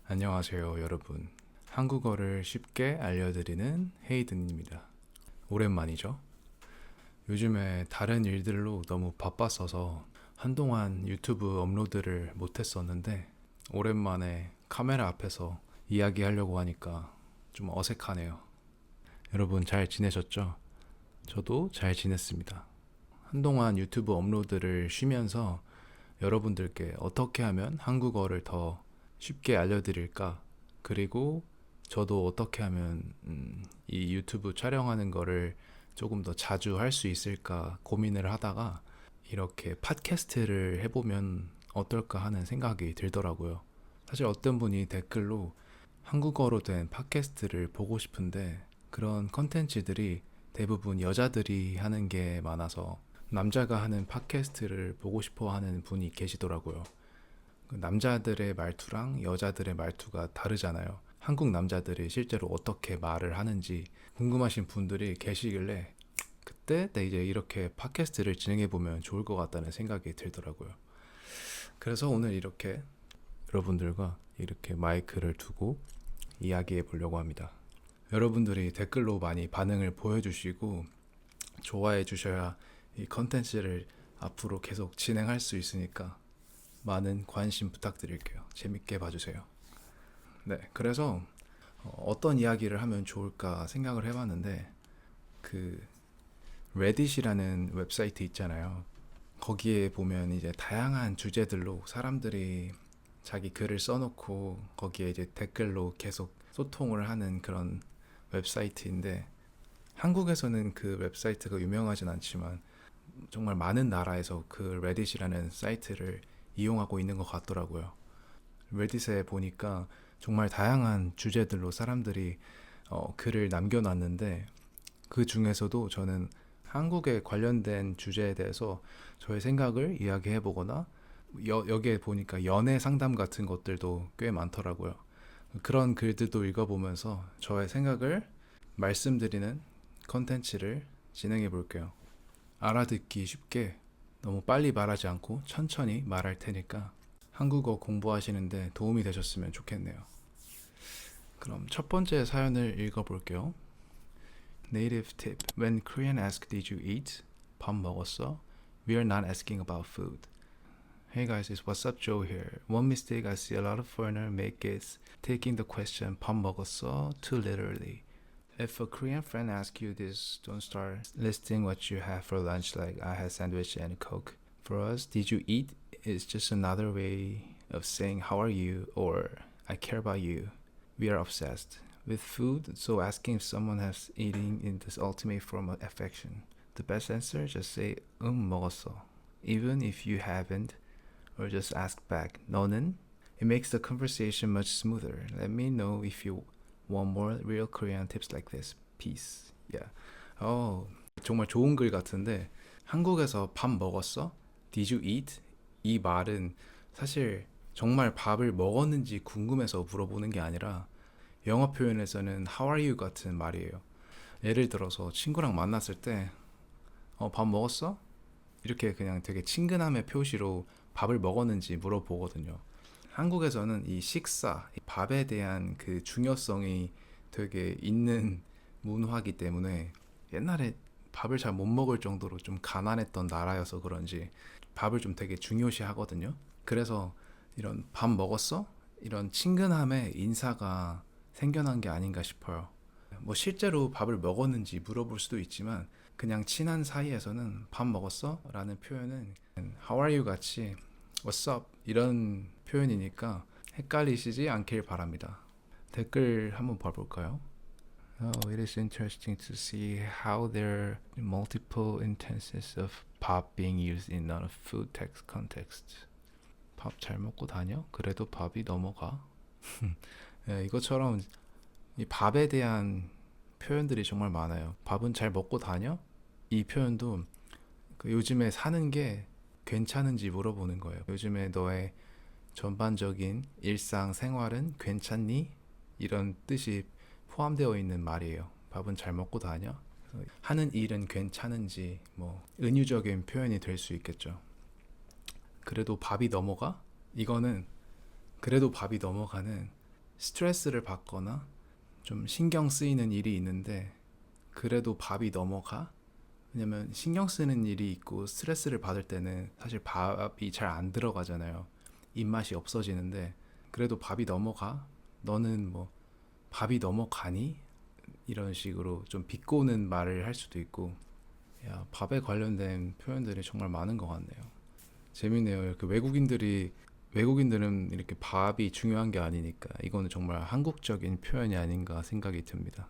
안녕하세요, 여러분. 한국어를 쉽게 알려드리는 헤이든입니다. 오랜만이죠? 요즘에 다른 일들로 너무 바빴어서 한동안 유튜브 업로드를 못했었는데 오랜만에 카메라 앞에서 이야기하려고 하니까 좀 어색하네요. 여러분 잘 지내셨죠? 저도 잘 지냈습니다. 한동안 유튜브 업로드를 쉬면서 여러분들께 어떻게 하면 한국어를 더 쉽게 알려드릴까? 그리고 저도 어떻게 하면 이 유튜브 촬영하는 거를 조금 더 자주 할 수 있을까 고민을 하다가 이렇게 팟캐스트를 해보면 어떨까 하는 생각이 들더라고요. 사실 어떤 분이 댓글로 한국어로 된 팟캐스트를 보고 싶은데 그런 컨텐츠들이 대부분 여자들이 하는 게 많아서 남자가 하는 팟캐스트를 보고 싶어 하는 분이 계시더라고요. 남자들의 말투랑 여자들의 말투가 다르잖아요. 한국 남자들이 실제로 어떻게 말을 하는지 궁금하신 분들이 계시길래 그때 이제 이렇게 팟캐스트를 진행해 보면 좋을 것 같다는 생각이 들더라고요. 그래서 오늘 이렇게 여러분들과 이렇게 마이크를 두고 이야기해 보려고 합니다. 여러분들이 댓글로 많이 반응을 보여주시고 좋아해 주셔야 이 컨텐츠를 앞으로 계속 진행할 수 있으니까 많은 관심 부탁드릴게요. 재밌게 봐주세요. 네, 그래서 어떤 이야기를 하면 좋을까 생각을 해봤는데 그 레딧이라는 웹사이트 있잖아요. 거기에 보면 이제 다양한 주제들로 사람들이 자기 글을 써놓고 거기에 이제 댓글로 계속 소통을 하는 그런 웹사이트인데 한국에서는 그 웹사이트가 유명하진 않지만 정말 많은 나라에서 그 레딧이라는 사이트를 이용하고 있는 것 같더라고요. 레딧에 보니까 정말 다양한 주제들로 사람들이 글을 남겨놨는데 그 중에서도 저는 한국에 관련된 주제에 대해서 저의 생각을 이야기해 보거나 여기에 보니까 연애 상담 같은 것들도 꽤 많더라고요. 그런 글들도 읽어보면서 저의 생각을 말씀드리는 컨텐츠를 진행해 볼게요. 알아듣기 쉽게 너무 빨리 말하지 않고 천천히 말할 테니까 한국어 공부하시는데 도움이 되셨으면 좋겠네요. 그럼 첫 번째 사연을 읽어볼게요. Native tip. When Korean ask did you eat? 밥 먹었어? We are not asking about food. Hey guys, it's What's Up Joe here. One mistake I see a lot of foreigners make is taking the question 밥 먹었어 too literally. If a Korean friend asks you this, don't start listing what you have for lunch like I had sandwich and Coke. For us, did you eat is just another way of saying how are you or I care about you. We are obsessed with food, so asking if someone has eating is the ultimate form of affection. The best answer, just say 먹었어. Even if you haven't, or just ask back 너는? It makes the conversation much smoother. Let me know if you want more real Korean tips like this. Peace. Yeah. 정말 좋은 글 같은데 한국에서 밥 먹었어? Did you eat? 이 말은 사실 정말 밥을 먹었는지 궁금해서 물어보는 게 아니라 영어 표현에서는 How are you 같은 말이에요. 예를 들어서 친구랑 만났을 때 밥 먹었어? 이렇게 그냥 되게 친근함의 표시로 밥을 먹었는지 물어보거든요. 한국에서는 이 식사, 이 밥에 대한 그 중요성이 되게 있는 문화이기 때문에 옛날에 밥을 잘 못 먹을 정도로 좀 가난했던 나라여서 그런지 밥을 좀 되게 중요시 하거든요. 그래서 이런 밥 먹었어? 이런 친근함의 인사가 생겨난 게 아닌가 싶어요. 뭐 실제로 밥을 먹었는지 물어볼 수도 있지만 그냥 친한 사이에서는 밥 먹었어? 라는 표현은 How are you 같이 What's up? 이런 표현이니까 헷갈리시지 않길 바랍니다. 댓글 한번 봐볼까요? It is interesting to see how there are multiple instances of 밥 being used in non-food text context. 밥 잘 먹고 다녀? 그래도 밥이 넘어가. 네, 이것처럼 이 밥에 대한 표현들이 정말 많아요. 밥은 잘 먹고 다녀? 이 표현도 그 요즘에 사는 게 괜찮은지 물어보는 거예요. 요즘에 너의 전반적인 일상 생활은 괜찮니? 이런 뜻이 포함되어 있는 말이에요. 밥은 잘 먹고 다녀? 하는 일은 괜찮은지 뭐 은유적인 표현이 될 수 있겠죠. 그래도 밥이 넘어가? 이거는 그래도 밥이 넘어가는 스트레스를 받거나 좀 신경 쓰이는 일이 있는데 그래도 밥이 넘어가? 왜냐면 신경 쓰는 일이 있고 스트레스를 받을 때는 사실 밥이 잘 안 들어가잖아요. 입맛이 없어지는데 그래도 밥이 넘어가? 너는 뭐 밥이 넘어가니? 이런 식으로 좀 비꼬는 말을 할 수도 있고, 야, 밥에 관련된 표현들이 정말 많은 것 같네요. 재밌네요. 이렇게 외국인들은 이렇게 밥이 중요한 게 아니니까 이거는 정말 한국적인 표현이 아닌가 생각이 듭니다.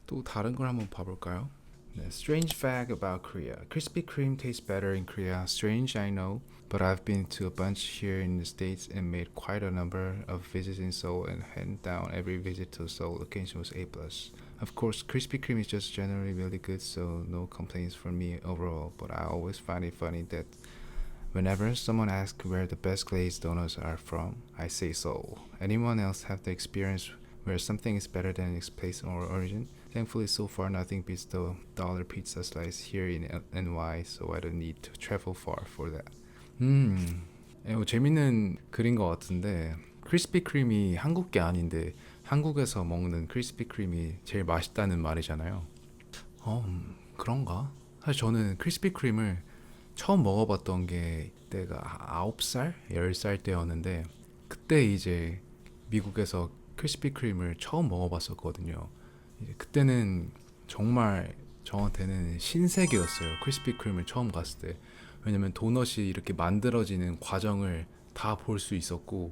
또 다른 걸 한번 봐볼까요? 네, Strange fact about Korea. Krispy Kreme tastes better in Korea. Strange, I know, but I've been to a bunch here in the States and made quite a number of visits in Seoul, and hands down every visit to Seoul location was A+. Of course, Krispy Kreme is just generally really good, so no complaints from me overall, but I always find it funny that whenever someone asks where the best glazed donuts are from, I say Seoul. Anyone else have the experience where something is better than its place or origin? Thankfully, so far nothing beats the dollar pizza slice here in NY, so I don't need to travel far for that. 재밌는 글인 것 같은데 크리스피 크림이 한국 게 아닌데 한국에서 먹는 크리스피 크림이 제일 맛있다는 말이잖아요. 그런가? 사실 저는 크리스피 크림을 처음 먹어봤던 게 때가 9살, 10살 때였는데 그때 이제 미국에서 크리스피 크림을 처음 먹어봤었거든요. 이제 그때는 정말 저한테는 신세계였어요. 크리스피 크림을 처음 갔을 때. 왜냐면 도넛이 이렇게 만들어지는 과정을 다 볼 수 있었고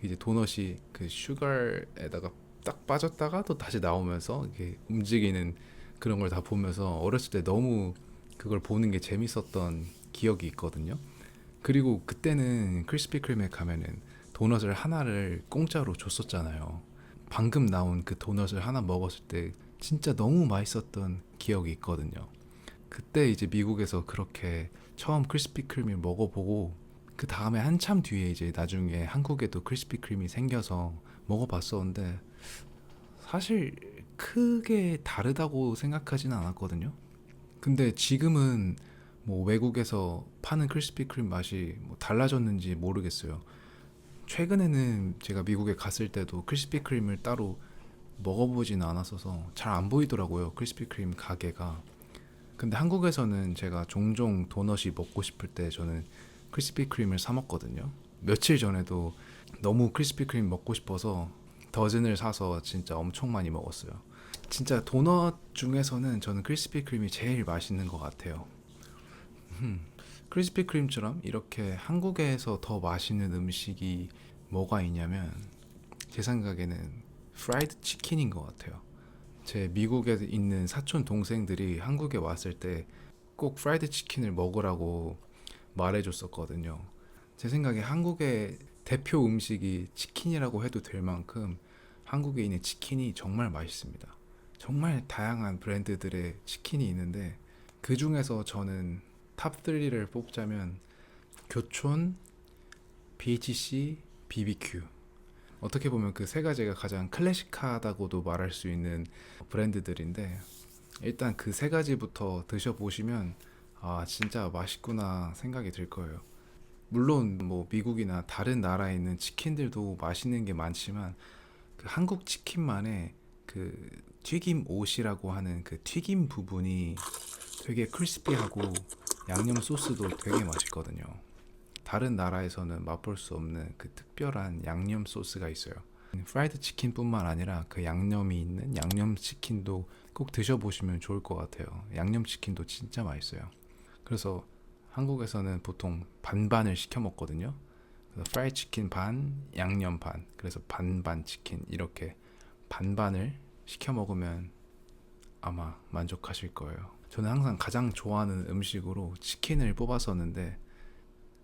이제 도넛이 그 슈거에다가 딱 빠졌다가 또 다시 나오면서 이렇게 움직이는 그런 걸 다 보면서 어렸을 때 너무 그걸 보는 게 재밌었던 기억이 있거든요. 그리고 그때는 크리스피 크림에 가면은 도넛을 하나를 공짜로 줬었잖아요. 방금 나온 그 도넛을 하나 먹었을 때 진짜 너무 맛있었던 기억이 있거든요. 그때 이제 미국에서 그렇게 처음 크리스피 크림을 먹어보고 그 다음에 한참 뒤에 이제 나중에 한국에도 크리스피 크림이 생겨서 먹어봤었는데 사실 크게 다르다고 생각하지는 않았거든요. 근데 지금은 뭐 외국에서 파는 크리스피 크림 맛이 뭐 달라졌는지 모르겠어요. 최근에는 제가 미국에 갔을 때도 크리스피 크림을 따로 먹어보진 않았어서 잘 안 보이더라고요. 크리스피 크림 가게가. 근데 한국에서는 제가 종종 도넛이 먹고 싶을 때 저는 크리스피 크림을 사 먹거든요. 며칠 전에도 너무 크리스피 크림 먹고 싶어서 더즌을 사서 진짜 엄청 많이 먹었어요. 진짜 도넛 중에서는 저는 크리스피 크림이 제일 맛있는 것 같아요. 크리스피 크림처럼 이렇게 한국에서 더 맛있는 음식이 뭐가 있냐면 제 생각에는 프라이드 치킨인 것 같아요. 제 미국에 있는 사촌 동생들이 한국에 왔을 때 꼭 프라이드 치킨을 먹으라고 말해줬었거든요. 제 생각에 한국의 대표 음식이 치킨이라고 해도 될 만큼 한국에 있는 치킨이 정말 맛있습니다. 정말 다양한 브랜드들의 치킨이 있는데 그 중에서 저는 탑 3를 뽑자면 교촌, BHC, BBQ. 어떻게 보면 그 세 가지가 가장 클래식하다고도 말할 수 있는 브랜드들인데 일단 그 세 가지부터 드셔보시면 아 진짜 맛있구나 생각이 들 거예요. 물론 뭐 미국이나 다른 나라에 있는 치킨들도 맛있는 게 많지만 그 한국 치킨만의 그 튀김 옷이라고 하는 그 튀김 부분이 되게 크리스피하고 양념 소스도 되게 맛있거든요. 다른 나라에서는 맛볼 수 없는 그 특별한 양념 소스가 있어요. 프라이드 치킨뿐만 아니라 그 양념이 있는 양념 치킨도 꼭 드셔보시면 좋을 것 같아요. 양념 치킨도 진짜 맛있어요. 그래서 한국에서는 보통 반반을 시켜 먹거든요. 그래서 프라이드 치킨 반, 양념 반, 그래서 반반 치킨 이렇게 반반을 시켜 먹으면 아마 만족하실 거예요. 저는 항상 가장 좋아하는 음식으로 치킨을 뽑았었는데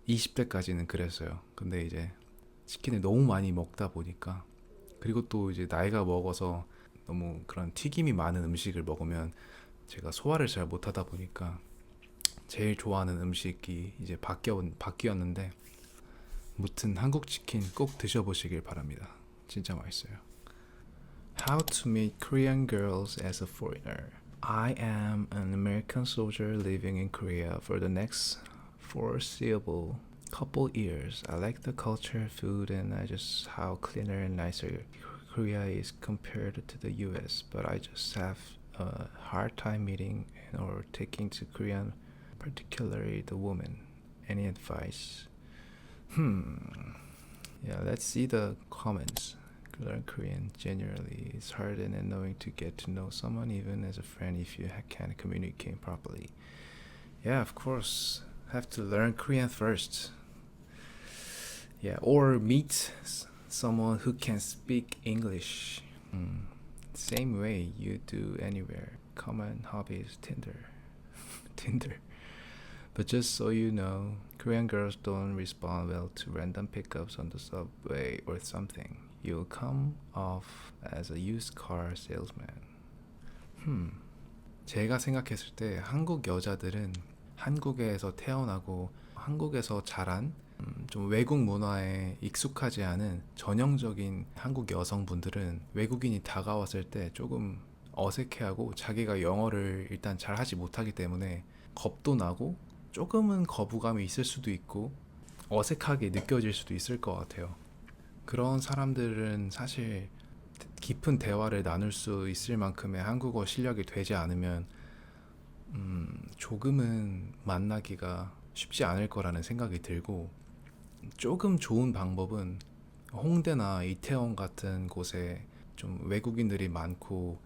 20대까지는 그랬어요. 근데 이제 치킨을 너무 많이 먹다 보니까 그리고 또 이제 나이가 먹어서 너무 그런 튀김이 많은 음식을 먹으면 제가 소화를 잘 못하다 보니까 제일 좋아하는 음식이 이제 바뀌었는데 무튼 한국 치킨 꼭 드셔보시길 바랍니다. 진짜 맛있어요. How to meet Korean girls as a foreigner. I am an American soldier living in Korea for the next foreseeable couple years. I like the culture, food, and I just how cleaner and nicer Korea is compared to the US. But I just have a hard time meeting or taking to Korean, particularly the woman. Any advice? Yeah, let's see the comments. Learn Korean generally. It's hard and annoying to get to know someone, even as a friend, if you can't communicate properly. Yeah, of course. Have to learn Korean first. Yeah, or meet someone who can speak English. Same way you do anywhere. Common hobbies, Tinder. Tinder. But just so you know, Korean girls don't respond well to random pickups on the subway or something. You'll come off as a used car salesman. 제가 생각했을 때 한국 여자들은 한국에서 태어나고 한국에서 자란 좀 외국 문화에 익숙하지 않은 전형적인 한국 여성분들은 외국인이 다가왔을 때 조금 어색해하고 자기가 영어를 일단 잘 하지 못하기 때문에 겁도 나고 조금은 거부감이 있을 수도 있고 어색하게 느껴질 수도 있을 것 같아요. 그런 사람들은 사실 깊은 대화를 나눌 수 있을 만큼의 한국어 실력이 되지 않으면 조금은 만나기가 쉽지 않을 거라는 생각이 들고, 조금 좋은 방법은 홍대나 이태원 같은 곳에 좀 외국인들이 많고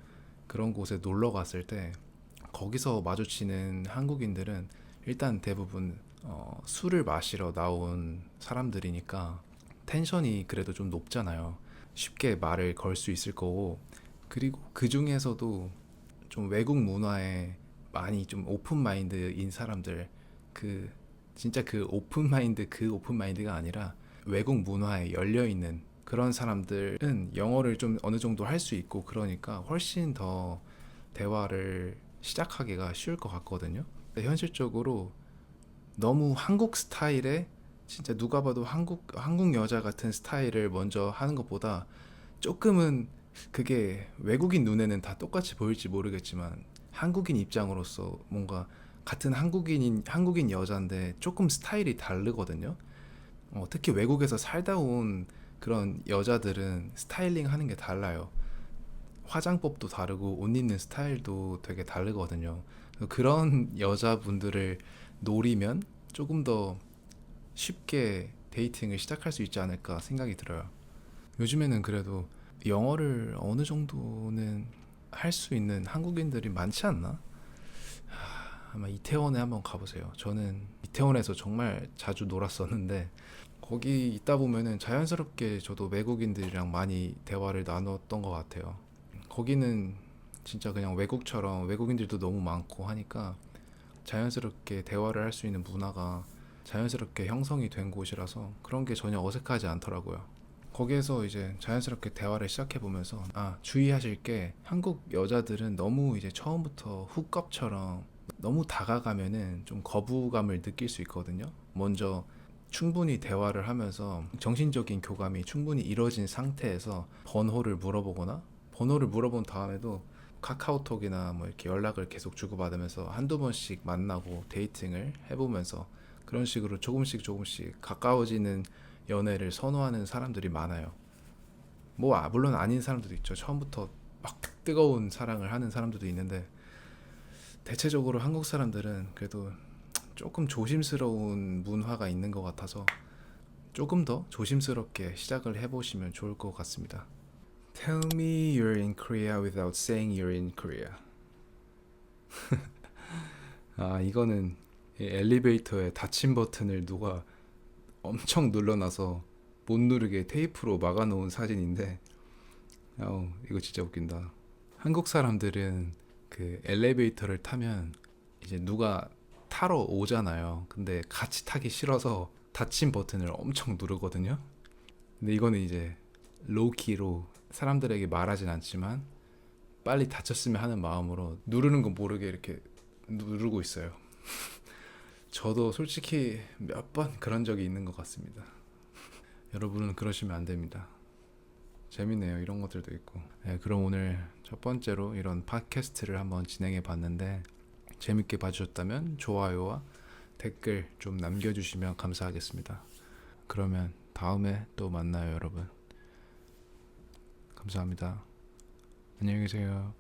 그런 곳에 놀러 갔을 때 거기서 마주치는 한국인들은 일단 대부분 술을 마시러 나온 사람들이니까 텐션이 그래도 좀 높잖아요. 쉽게 말을 걸 수 있을 거고, 그리고 그 중에서도 좀 외국 문화에 많이 좀 오픈 마인드인 사람들, 그 진짜 그 오픈 마인드가 아니라 외국 문화에 열려 있는 그런 사람들은 영어를 좀 어느 정도 할 수 있고, 그러니까 훨씬 더 대화를 시작하기가 쉬울 것 같거든요. 현실적으로 너무 한국 스타일의, 진짜 누가 봐도 한국 여자 같은 스타일을 먼저 하는 것보다 조금은, 그게 외국인 눈에는 다 똑같이 보일지 모르겠지만 한국인 입장으로서 뭔가 같은 한국인 여자인데 조금 스타일이 다르거든요. 특히 외국에서 살다 온 그런 여자들은 스타일링 하는 게 달라요. 화장법도 다르고 옷 입는 스타일도 되게 다르거든요. 그런 여자분들을 노리면 조금 더 쉽게 데이팅을 시작할 수 있지 않을까 생각이 들어요. 요즘에는 그래도 영어를 어느 정도는 할 수 있는 한국인들이 많지 않나? 아마 이태원에 한번 가보세요. 저는 이태원에서 정말 자주 놀았었는데 거기 있다 보면은 자연스럽게 저도 외국인들이랑 많이 대화를 나눴던 것 같아요. 거기는 진짜 그냥 외국처럼 외국인들도 너무 많고 하니까 자연스럽게 대화를 할 수 있는 문화가 자연스럽게 형성이 된 곳이라서 그런 게 전혀 어색하지 않더라고요. 거기에서 이제 자연스럽게 대화를 시작해 보면서, 주의하실 게, 한국 여자들은 너무 이제 처음부터 훅업처럼 너무 다가가면은 좀 거부감을 느낄 수 있거든요. 먼저 충분히 대화를 하면서 정신적인 교감이 충분히 이루어진 상태에서 번호를 물어본 다음에도 카카오톡이나 뭐 이렇게 연락을 계속 주고받으면서 한두 번씩 만나고 데이팅을 해보면서 그런 식으로 조금씩 가까워지는 연애를 선호하는 사람들이 많아요. 물론 아닌 사람들도 있죠. 처음부터 막 뜨거운 사랑을 하는 사람들도 있는데, 대체적으로 한국 사람들은 그래도 조금 조심스러운 문화가 있는 것 같아서 조금 더 조심스럽게 시작을 해보시면 좋을 것 같습니다. Tell me you're in Korea without saying you're in Korea. 이거는 엘리베이터에 닫힘 버튼을 누가 엄청 눌러놔서 못 누르게 테이프로 막아놓은 사진인데, 이거 진짜 웃긴다. 한국 사람들은 그 엘리베이터를 타면 이제 누가 타러 오잖아요. 근데 같이 타기 싫어서 닫힘 버튼을 엄청 누르거든요. 근데 이거는 이제 로우키로 사람들에게 말하진 않지만 빨리 닫혔으면 하는 마음으로 누르는 거 모르게 이렇게 누르고 있어요. 저도 솔직히 몇 번 그런 적이 있는 것 같습니다. 여러분은 그러시면 안 됩니다. 재밌네요. 이런 것들도 있고. 네, 그럼 오늘 첫 번째로 이런 팟캐스트를 한번 진행해 봤는데 재밌게 봐주셨다면 좋아요와 댓글 좀 남겨주시면 감사하겠습니다. 그러면 다음에 또 만나요, 여러분. 감사합니다. 안녕히 계세요.